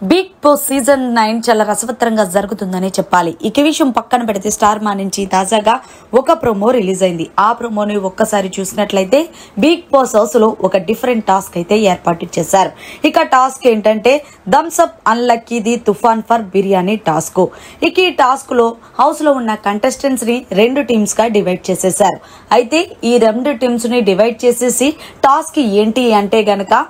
Big boss season 9 చాలా రసవత్తరంగా జరుగుతుందని చెప్పాలి. ఈ విషయం పక్కన పెడితే స్టార్ మా నుంచి తాజాగా ఒక ప్రోమో రిలీజ్ అయింది. ఆ ప్రోమోని ఒక్కసారి చూసినట్లయితే బిగ్ బాస్ హౌస్ లో ఒక డిఫరెంట్ టాస్క్ అయితే ఏర్పాటు చేశారు. ఇక టాస్క్ ఏంటంటే థమ్స్ అప్ అన్లక్కీది తుఫాన్ ఫర్ బిర్యానీ టాస్క్. ఇక ఈ టాస్క్ లో హౌస్ లో ఉన్న కంటెస్టెంట్స్ ని 2 టీమ్స్ గా డివైడ్ చేసేశారు. అయితే ఈ 2 టీమ్స్ ని డివైడ్ చేసేసి టాస్క్ ఏంటి అంటే గనక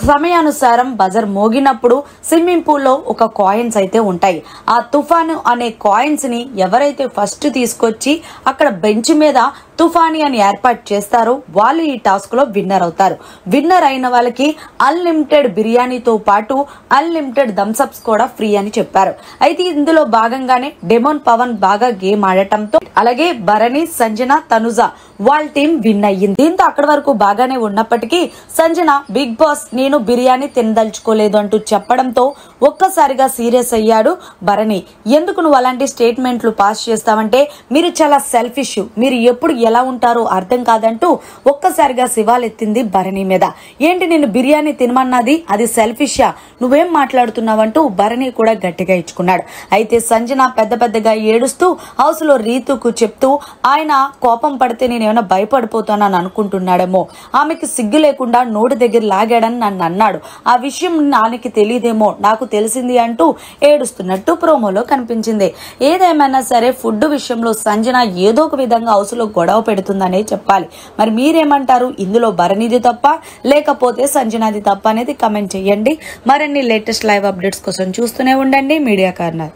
సమయానుసారం బజర్ మోగినప్పుడు స్విమ్మింగ్ పూల్ లో ఒక కాయిన్స్ అయితే ఉంటాయి. ఆ తుఫాను అనే కాయిన్స్ ని ఎవరైతే ఫస్ట్ తీసుకొచ్చి అక్కడ బెంచ్ మీద తుఫాని అని ఏర్పాటు చేస్తారో వాళ్ళు ఈ టాస్క్ లో విన్నర్ అవుతారు. విన్నర్ అయిన వాళ్ళకి అన్లిమిటెడ్ బిర్యానీతో పాటు అన్లిమిటెడ్ థమ్స్అప్స్ కూడా ఫ్రీ అని చెప్పారు. అయితే ఇందులో భాగంగానే డెమోన్ పవన్ బాగా గేమ్ ఆడటంతో అలాగే భరణి, సంజన, తనుజ వాళ్ళ టీం విన్ అయ్యింది. దీంతో అక్కడి వరకు బాగానే ఉన్నప్పటికీ సంజన బిగ్ బాస్ నేను బిర్యానీ తినదలుచుకోలేదు అంటూ చెప్పడంతో ఒక్కసారిగా సీరియస్ అయ్యాడు భరణి. ఎందుకు నువ్వు అలాంటి స్టేట్మెంట్లు పాస్ చేస్తావంటే మీరు చాలా సెల్ఫిష్, మీరు ఎప్పుడు ఎలా ఉంటారో అర్థం కాదంటూ ఒక్కసారిగా శివాలెత్తింది భరణి మీద. ఏంటి నేను బిర్యానీ తినమన్నది అది సెల్ఫిషా, నువ్వేం మాట్లాడుతున్నావంటూ భరణి కూడా గట్టిగా ఇచ్చుకున్నాడు. అయితే సంజన పెద్దగా ఏడుస్తూ హౌస్ లో రీతుకు చెప్తూ ఆయన కోపం పడితే నేను ఏమైనా భయపడిపోతానని అనుకుంటున్నాడేమో, ఆమెకి సిగ్గు లేకుండా నోటి దగ్గర లాగాడని నన్ను అన్నాడు, ఆ విషయం నానికి తెలియదేమో, నాకు తెలిసింది అంటూ ఏడుస్తున్నట్టు ప్రోమోలో కనిపించింది. ఏదేమైనా సరే ఫుడ్ విషయంలో సంజన ఏదో ఒక విధంగా హౌస్ లో గొడవ పెడుతుందనే చెప్పాలి. మరి మీరేమంటారు? ఇందులో భరణిది తప్ప లేకపోతే సంజనాది తప్ప అనేది కమెంట్ చేయండి. మరిన్ని లేటెస్ట్ లైవ్ అప్డేట్స్ కోసం చూస్తూనే ఉండండి మీడియా కార్నర్.